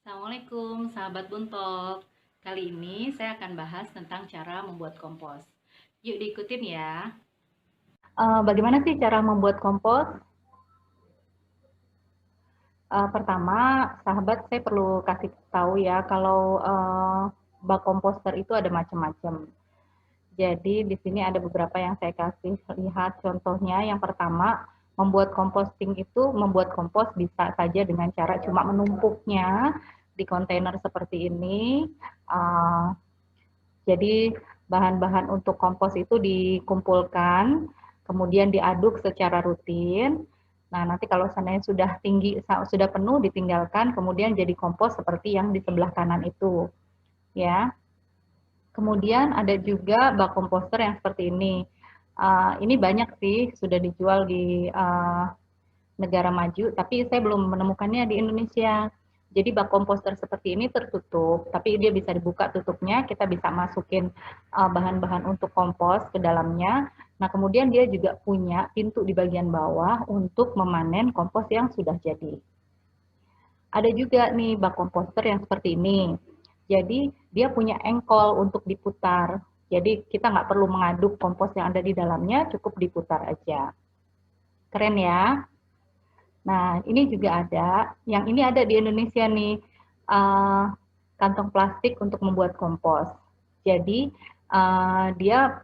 Assalamualaikum, sahabat Buntok. Kali ini saya akan bahas tentang cara membuat kompos. Yuk diikutin ya. Bagaimana sih cara membuat kompos? Pertama, sahabat saya perlu kasih tahu ya kalau bak komposter itu ada macam-macam. Jadi di sini ada beberapa yang saya kasih lihat contohnya. Yang pertama, membuat kompos bisa saja dengan cara cuma menumpuknya di kontainer seperti ini. Uh, jadi bahan-bahan untuk kompos itu dikumpulkan, kemudian diaduk secara rutin. Nah, nanti kalau seandainya sudah tinggi, sudah penuh, ditinggalkan, kemudian jadi kompos seperti yang di sebelah kanan itu, ya. Kemudian ada juga bak komposter yang seperti ini. Ini banyak sih sudah dijual di negara maju, tapi saya belum menemukannya di Indonesia. Jadi bak komposter seperti ini tertutup, tapi dia bisa dibuka tutupnya, kita bisa masukin bahan-bahan untuk kompos ke dalamnya. Nah, kemudian dia juga punya pintu di bagian bawah untuk memanen kompos yang sudah jadi. Ada juga nih bak komposter yang seperti ini. Jadi dia punya engkol untuk diputar. Jadi kita nggak perlu mengaduk kompos yang ada di dalamnya, cukup diputar aja. Keren ya? Nah, ini juga ada, yang ini ada di Indonesia nih, uh, kantong plastik untuk membuat kompos. Jadi, dia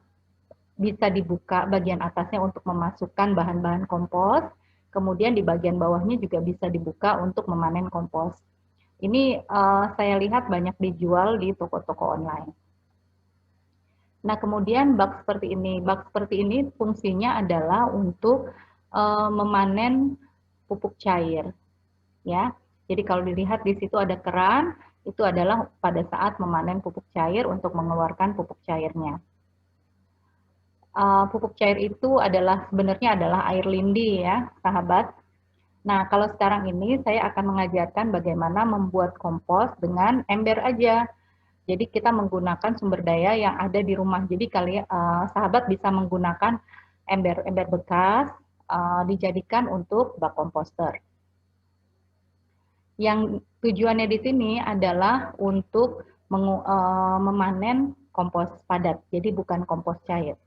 bisa dibuka bagian atasnya untuk memasukkan bahan-bahan kompos, kemudian di bagian bawahnya juga bisa dibuka untuk memanen kompos. Ini saya lihat banyak dijual di toko-toko online. Nah, kemudian bak seperti ini fungsinya adalah untuk memanen pupuk cair, ya. Jadi kalau dilihat di situ ada keran, itu adalah pada saat memanen pupuk cair untuk mengeluarkan pupuk cairnya. Pupuk cair itu sebenarnya adalah air lindi ya, sahabat. Nah, kalau sekarang ini saya akan mengajarkan bagaimana membuat kompos dengan ember aja. Jadi kita menggunakan sumber daya yang ada di rumah. Jadi sahabat bisa menggunakan ember-ember bekas dijadikan untuk bak komposter. Yang tujuannya di sini adalah untuk memanen kompos padat, jadi bukan kompos cair.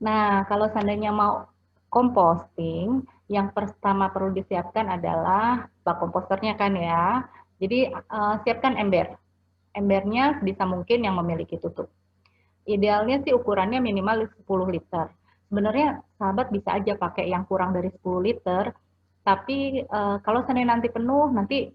Nah, kalau seandainya mau composting, yang pertama perlu disiapkan adalah bak komposternya kan ya. Jadi siapkan ember. Embernya sebisa mungkin yang memiliki tutup. Idealnya sih ukurannya minimal 10 liter. Sebenarnya sahabat bisa aja pakai yang kurang dari 10 liter, tapi kalau seandainya nanti penuh, nanti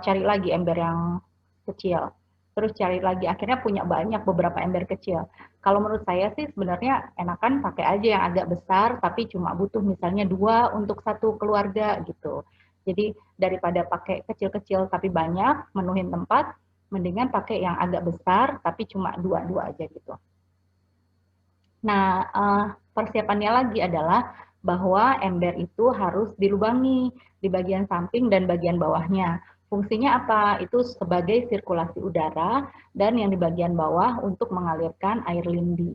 cari lagi ember yang kecil. Terus cari lagi, akhirnya punya banyak beberapa ember kecil. Kalau menurut saya sih sebenarnya enakan pakai aja yang agak besar, tapi cuma butuh misalnya 2 untuk satu keluarga gitu. Jadi daripada pakai kecil-kecil tapi banyak, menuhin tempat, mendingan pakai yang agak besar tapi cuma 2 aja gitu. Nah, persiapannya lagi adalah bahwa ember itu harus dilubangi di bagian samping dan bagian bawahnya. Fungsinya apa? Itu sebagai sirkulasi udara dan yang di bagian bawah untuk mengalirkan air lindi.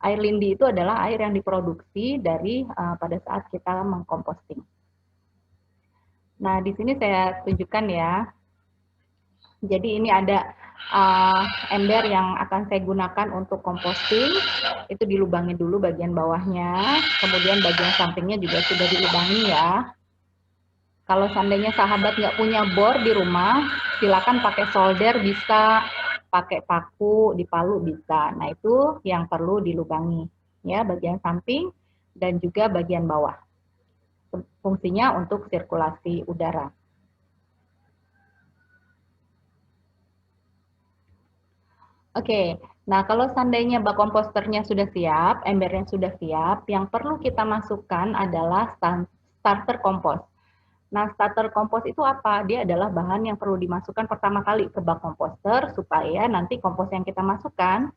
Air lindi itu adalah air yang diproduksi dari pada saat kita mengkomposting. Nah, di sini saya tunjukkan ya. Jadi ini ada ember yang akan saya gunakan untuk composting. Itu dilubangi dulu bagian bawahnya, kemudian bagian sampingnya juga sudah dilubangi ya. Kalau seandainya sahabat nggak punya bor di rumah, silakan pakai solder bisa, pakai paku di palu bisa. Nah itu yang perlu dilubangi ya, bagian samping dan juga bagian bawah. Fungsinya untuk sirkulasi udara. Oke, nah kalau seandainya bak komposternya sudah siap, embernya sudah siap, yang perlu kita masukkan adalah starter kompos. Nah, starter kompos itu apa? Dia adalah bahan yang perlu dimasukkan pertama kali ke bak komposter supaya nanti kompos yang kita masukkan,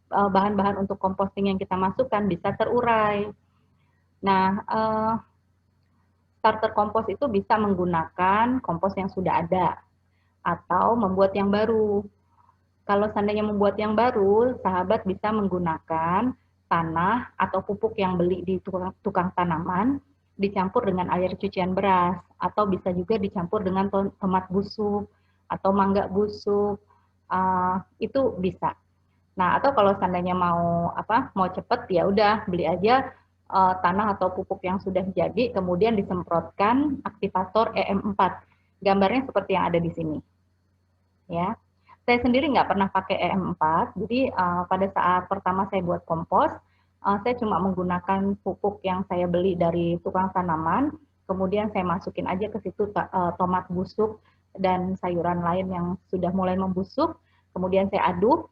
bahan-bahan untuk composting yang kita masukkan bisa terurai. Nah, starter kompos itu bisa menggunakan kompos yang sudah ada atau membuat yang baru. Kalau seandainya membuat yang baru, sahabat bisa menggunakan tanah atau pupuk yang beli di tukang tanaman dicampur dengan air cucian beras, atau bisa juga dicampur dengan tomat busuk atau mangga busuk, itu bisa. Nah, atau kalau seandainya mau cepet ya udah beli aja tanah atau pupuk yang sudah jadi, kemudian disemprotkan aktivator EM4. Gambarnya seperti yang ada di sini, ya. Saya sendiri nggak pernah pakai EM4, jadi pada saat pertama saya buat kompos, saya cuma menggunakan pupuk yang saya beli dari tukang tanaman, kemudian saya masukin aja ke situ tomat busuk dan sayuran lain yang sudah mulai membusuk, kemudian saya aduk,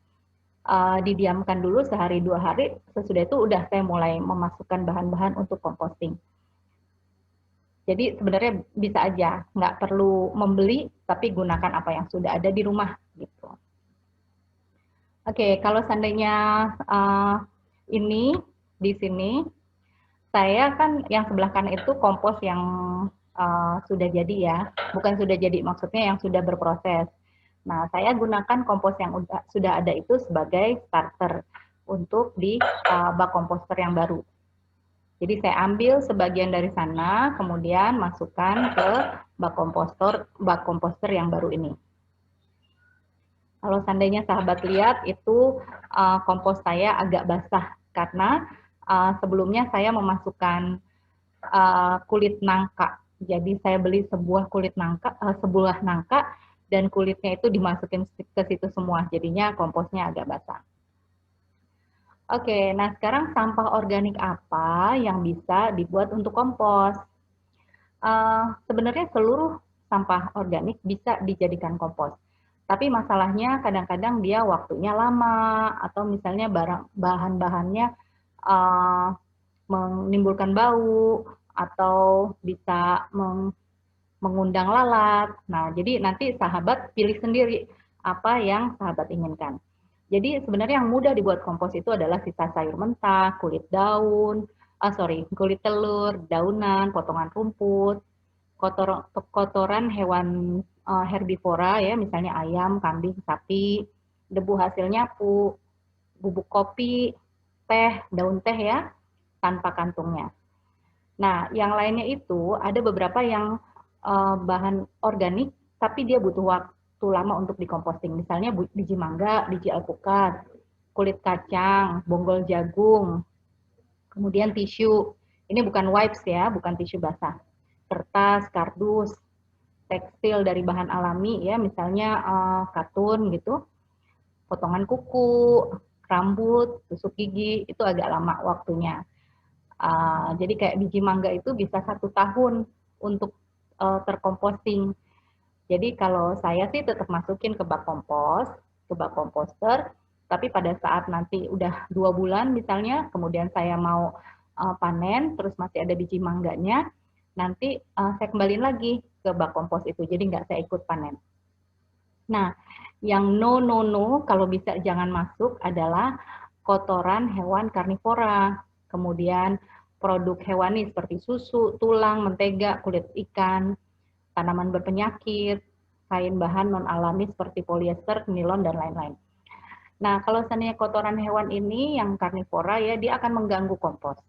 didiamkan dulu sehari 2 hari, sesudah itu udah saya mulai memasukkan bahan-bahan untuk composting. Jadi sebenarnya bisa aja, nggak perlu membeli, tapi gunakan apa yang sudah ada di rumah gitu. Oke, kalau seandainya ini di sini, saya kan yang sebelah kanan itu kompos yang sudah jadi ya, bukan sudah jadi, maksudnya yang sudah berproses. Nah, saya gunakan kompos yang sudah ada itu sebagai starter untuk di bak komposter yang baru. Jadi saya ambil sebagian dari sana, kemudian masukkan ke bak komposter yang baru ini. Kalau seandainya sahabat lihat itu kompos saya agak basah karena sebelumnya saya memasukkan kulit nangka. Jadi saya beli sebuah nangka dan kulitnya itu dimasukin ke situ semua. Jadinya komposnya agak basah. Oke, nah sekarang sampah organik apa yang bisa dibuat untuk kompos? Sebenarnya seluruh sampah organik bisa dijadikan kompos. Tapi masalahnya kadang-kadang dia waktunya lama atau misalnya bahan-bahannya menimbulkan bau atau bisa mengundang lalat. Nah, jadi nanti sahabat pilih sendiri apa yang sahabat inginkan. Jadi sebenarnya yang mudah dibuat kompos itu adalah sisa sayur mentah, kulit telur, daunan, potongan rumput, kotoran hewan herbivora ya, misalnya ayam, kambing, sapi, debu hasil nyapu, bubuk kopi, teh, daun teh ya, tanpa kantungnya. Nah, yang lainnya itu ada beberapa yang bahan organik, tapi dia butuh waktu lama untuk dikomposting. Misalnya biji mangga, biji alpukat, kulit kacang, bonggol jagung, kemudian tisu. Ini bukan wipes ya, bukan tisu basah. Kertas, kardus, tekstil dari bahan alami ya, misalnya katun gitu, potongan kuku, rambut, tusuk gigi, itu agak lama waktunya. Jadi kayak biji mangga itu bisa 1 tahun untuk terkomposting. Jadi kalau saya sih tetap masukin ke bak kompos, ke bak komposter, tapi pada saat nanti udah 2 bulan misalnya, kemudian saya mau panen, terus masih ada biji mangganya, nanti saya kembaliin lagi ke bak kompos itu, jadi nggak saya ikut panen. Nah, yang no, kalau bisa jangan masuk adalah kotoran hewan karnivora, kemudian produk hewani seperti susu, tulang, mentega, kulit ikan, tanaman berpenyakit, kain bahan non-alami seperti polyester, nilon, dan lain-lain. Nah, kalau seandainya kotoran hewan ini yang karnivora ya, dia akan mengganggu kompos.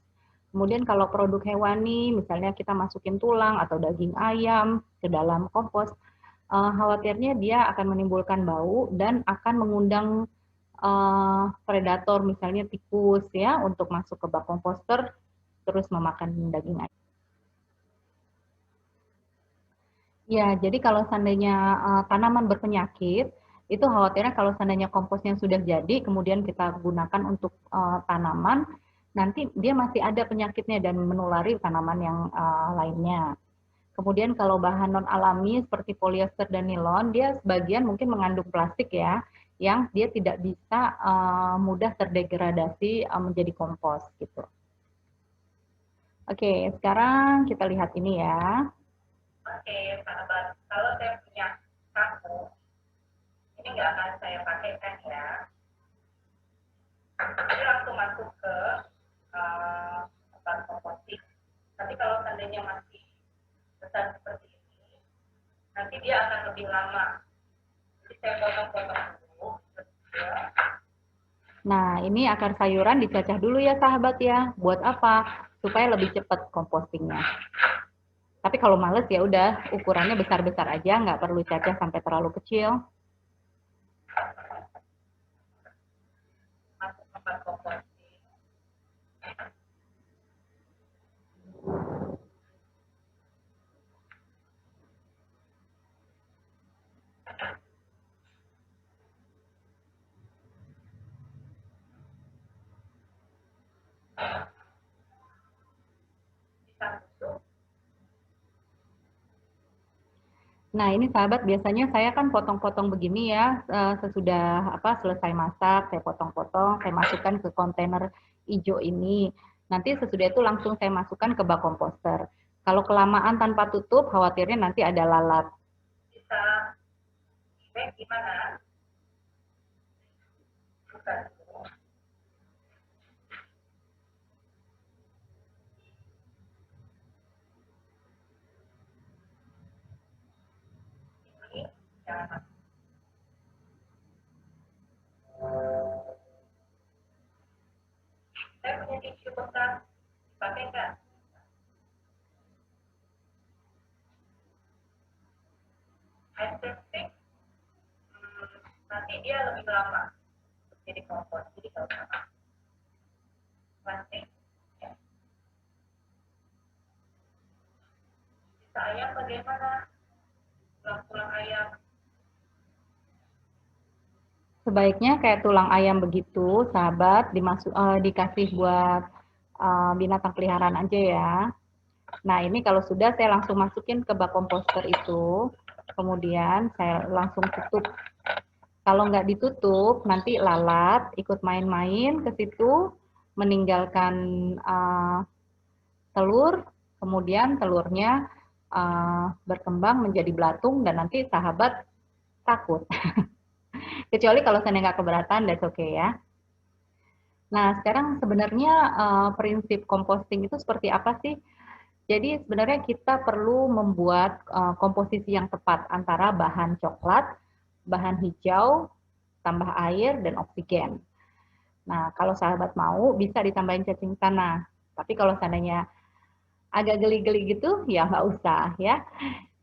Kemudian kalau produk hewani, misalnya kita masukin tulang atau daging ayam ke dalam kompos, khawatirnya dia akan menimbulkan bau dan akan mengundang predator, misalnya tikus ya, untuk masuk ke bak komposter terus memakan daging ayam. Ya, jadi kalau seandainya tanaman berpenyakit, itu khawatirnya kalau seandainya komposnya sudah jadi, kemudian kita gunakan untuk tanaman, nanti dia masih ada penyakitnya dan menulari tanaman yang lainnya. Kemudian kalau bahan non alami seperti polyester dan nilon, dia sebagian mungkin mengandung plastik ya, yang dia tidak bisa mudah terdegradasi menjadi kompos gitu. Oke, sekarang kita lihat ini ya. Oke, sahabat, kalau saya punya sapu, ini nggak akan saya pakaikan ya. Jadi langsung masuk ke tempat komposting. Tapi kalau seandainya masih besar seperti ini, nanti dia akan lebih lama. Jadi saya potong-potong dulu. Nah, ini akar sayuran dicacah dulu ya sahabat ya. Buat apa? supaya lebih cepat compostingnya. Tapi kalau males ya udah ukurannya besar-besar aja, nggak perlu cacah sampai terlalu kecil. masuk tempat komposting. Nah, ini sahabat, biasanya saya kan potong-potong begini ya, sesudah selesai masak, saya potong-potong, saya masukkan ke kontainer hijau ini. Nanti sesudah itu langsung saya masukkan ke bak komposter. Kalau kelamaan tanpa tutup, khawatirnya nanti ada lalat. Bisa dibek gimana? Bukan. Ini jangan. Saya punya tisu bekas, dipakai nggak? Air plastik, nanti dia lebih lama jadi kompos. Jadi kalau sama plastik, ya. Sisa ayam bagaimana? Tulang-tulang ayam. Sebaiknya kayak tulang ayam begitu, sahabat, dikasih buat binatang peliharaan aja ya. Nah, ini kalau sudah saya langsung masukin ke bak komposter itu, kemudian saya langsung tutup. Kalau nggak ditutup, nanti lalat ikut main-main ke situ, meninggalkan telur, kemudian telurnya berkembang menjadi belatung, dan nanti sahabat takut. Kecuali kalau saya nggak keberatan, that's okay ya. Nah, sekarang sebenarnya prinsip composting itu seperti apa sih? Jadi sebenarnya kita perlu membuat komposisi yang tepat antara bahan coklat, bahan hijau, tambah air, dan oksigen. Nah, kalau sahabat mau, bisa ditambahin cacing tanah. Tapi kalau seandainya agak geli-geli gitu, ya nggak usah ya.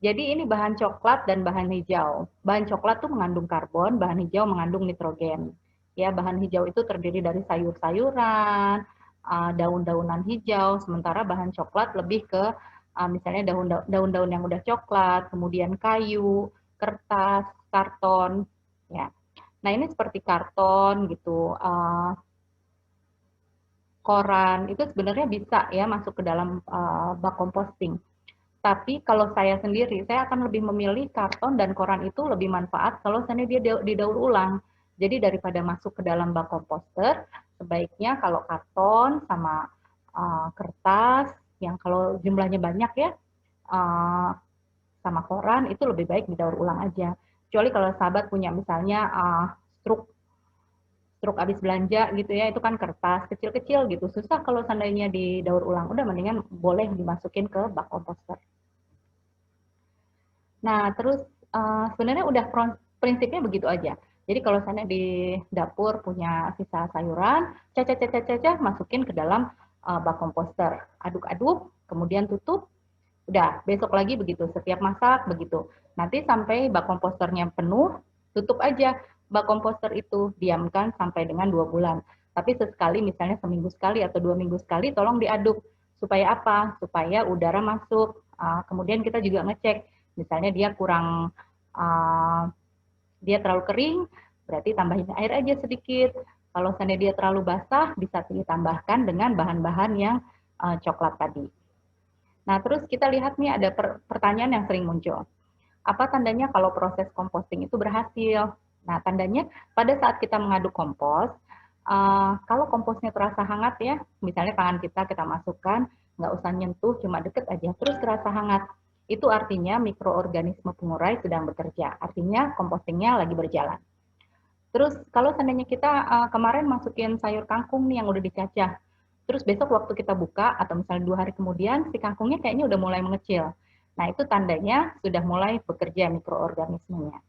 Jadi ini bahan coklat dan bahan hijau. Bahan coklat tuh mengandung karbon, bahan hijau mengandung nitrogen. Ya, bahan hijau itu terdiri dari sayur-sayuran, daun-daunan hijau, sementara bahan coklat lebih ke misalnya daun-daun yang udah coklat, kemudian kayu, kertas, karton, ya. Nah, ini seperti karton gitu, koran, itu sebenarnya bisa ya masuk ke dalam bak composting. Tapi kalau saya sendiri, saya akan lebih memilih karton dan koran itu lebih manfaat kalau seandainya dia didaur ulang. Jadi daripada masuk ke dalam bak komposter, sebaiknya kalau karton sama kertas, yang kalau jumlahnya banyak ya, sama koran, itu lebih baik didaur ulang aja. Kecuali kalau sahabat punya misalnya struk habis belanja gitu ya, itu kan kertas kecil-kecil gitu, susah kalau seandainya didaur ulang. Udah mendingan boleh dimasukin ke bak komposter. Nah, terus sebenarnya udah prinsipnya begitu aja. Jadi kalau sana di dapur punya sisa sayuran, cacah masukin ke dalam bak komposter. Aduk-aduk, kemudian tutup. Udah, besok lagi begitu. Setiap masak begitu. Nanti sampai bak komposternya penuh, tutup aja bak komposter itu. Diamkan sampai dengan 2 bulan. Tapi sesekali, misalnya seminggu sekali atau 2 minggu sekali, tolong diaduk. Supaya apa? Supaya udara masuk. Kemudian kita juga ngecek. Misalnya dia dia terlalu kering, berarti tambahin air aja sedikit. Kalau seandainya dia terlalu basah, bisa ditambahkan dengan bahan-bahan yang coklat tadi. Nah, terus kita lihat nih ada pertanyaan yang sering muncul. Apa tandanya kalau proses composting itu berhasil? Nah, tandanya pada saat kita mengaduk kompos, kalau komposnya terasa hangat ya, misalnya tangan kita masukkan, nggak usah nyentuh, cuma deket aja, terus terasa hangat. Itu artinya mikroorganisme pengurai sedang bekerja, artinya compostingnya lagi berjalan. Terus kalau seandainya kita kemarin masukin sayur kangkung nih yang udah dicacah, terus besok waktu kita buka atau misalnya 2 hari kemudian si kangkungnya kayaknya udah mulai mengecil. Nah, itu tandanya sudah mulai bekerja mikroorganismenya.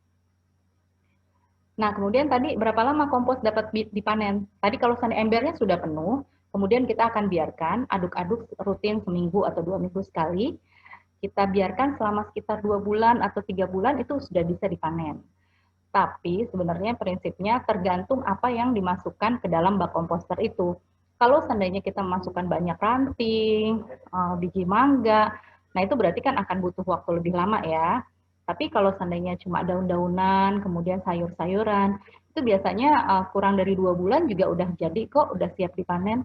Nah, kemudian tadi berapa lama kompos dapat dipanen? Tadi kalau seandainya embernya sudah penuh, Kemudian kita akan biarkan aduk-aduk rutin seminggu atau 2 minggu sekali. Kita biarkan selama sekitar 2 bulan atau 3 bulan itu sudah bisa dipanen. Tapi sebenarnya prinsipnya tergantung apa yang dimasukkan ke dalam bak komposter itu. Kalau seandainya kita masukkan banyak ranting, biji mangga, nah itu berarti kan akan butuh waktu lebih lama ya. Tapi kalau seandainya cuma daun-daunan, kemudian sayur-sayuran, itu biasanya kurang dari 2 bulan juga udah jadi kok, udah siap dipanen.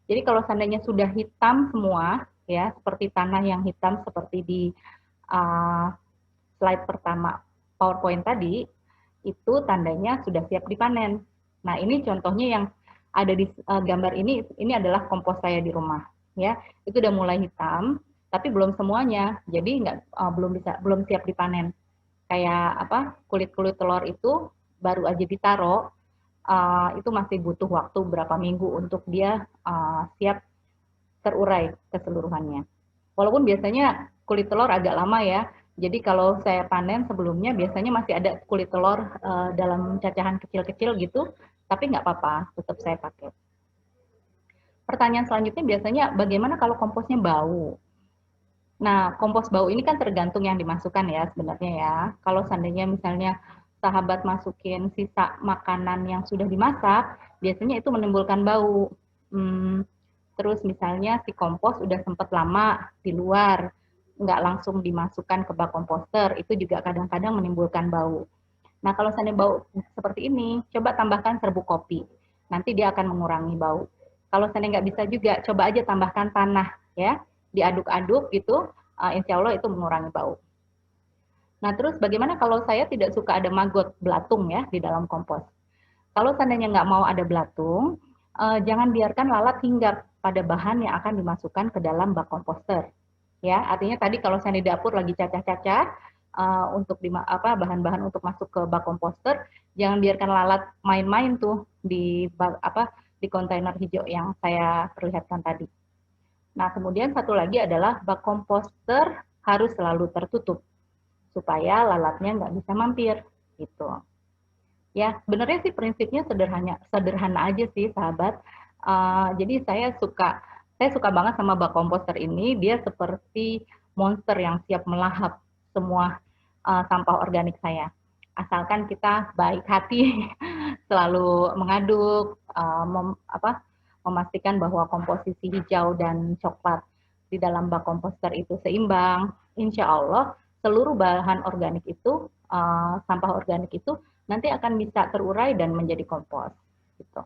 Jadi kalau seandainya sudah hitam semua, ya seperti tanah yang hitam seperti di slide pertama PowerPoint tadi, itu tandanya sudah siap dipanen. Nah ini contohnya yang ada di gambar ini adalah kompos saya di rumah, ya itu udah mulai hitam, tapi belum semuanya, jadi belum siap dipanen. Kayak kulit-kulit telur itu baru aja ditaruh. Itu masih butuh waktu berapa minggu untuk dia siap terurai keseluruhannya. Walaupun biasanya kulit telur agak lama ya, jadi kalau saya panen sebelumnya biasanya masih ada kulit telur dalam cacahan kecil-kecil gitu, tapi nggak apa-apa, tetap saya pakai. Pertanyaan selanjutnya biasanya bagaimana kalau komposnya bau? Nah, kompos bau ini kan tergantung yang dimasukkan ya sebenarnya ya. Kalau seandainya misalnya sahabat masukin sisa makanan yang sudah dimasak, biasanya itu menimbulkan bau. Terus misalnya si kompos udah sempat lama di luar, nggak langsung dimasukkan ke bak komposter, itu juga kadang-kadang menimbulkan bau. Nah, kalau seandainya bau seperti ini, coba tambahkan serbuk kopi. Nanti dia akan mengurangi bau. Kalau seandainya nggak bisa juga, coba aja tambahkan tanah ya, diaduk-aduk gitu, insya Allah itu mengurangi bau. Nah, terus bagaimana kalau saya tidak suka ada maggot belatung ya di dalam kompos? Kalau seandainya nggak mau ada belatung, jangan biarkan lalat hinggap pada bahan yang akan dimasukkan ke dalam bak komposter. Ya, artinya tadi kalau saya di dapur lagi cacah-cacah untuk bahan-bahan untuk masuk ke bak komposter, jangan biarkan lalat main-main tuh di di kontainer hijau yang saya perlihatkan tadi. Nah, kemudian satu lagi adalah bak komposter harus selalu tertutup supaya lalatnya nggak bisa mampir gitu. Ya, sebenarnya sih prinsipnya sederhana aja sih sahabat. Jadi saya suka banget sama bak komposter ini. Dia seperti monster yang siap melahap semua sampah organik saya. Asalkan kita baik hati, selalu mengaduk, memastikan bahwa komposisi hijau dan coklat di dalam bak komposter itu seimbang. Insya Allah seluruh bahan organik itu, sampah organik itu nanti akan bisa terurai dan menjadi kompos. Gitu.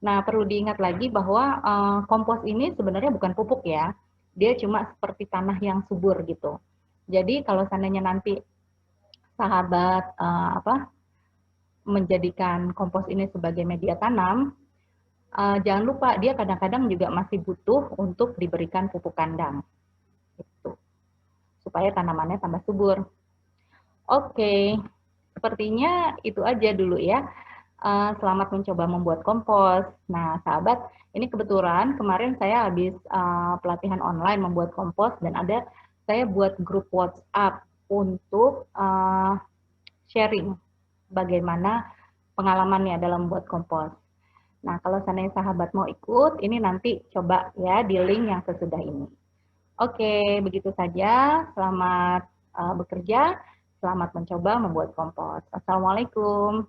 Nah, perlu diingat lagi bahwa kompos ini sebenarnya bukan pupuk ya, dia cuma seperti tanah yang subur gitu. Jadi kalau seandainya nanti sahabat menjadikan kompos ini sebagai media tanam, jangan lupa dia kadang-kadang juga masih butuh untuk diberikan pupuk kandang, gitu, supaya tanamannya tambah subur. Oke, sepertinya itu aja dulu ya. Selamat mencoba membuat kompos. Nah, sahabat, ini kebetulan kemarin saya habis pelatihan online membuat kompos dan saya buat grup WhatsApp untuk sharing bagaimana pengalamannya dalam membuat kompos. Nah, kalau seandainya sahabat mau ikut, ini nanti coba ya di link yang sesudah ini. Oke, begitu saja. Selamat bekerja. Selamat mencoba membuat kompos. Assalamualaikum.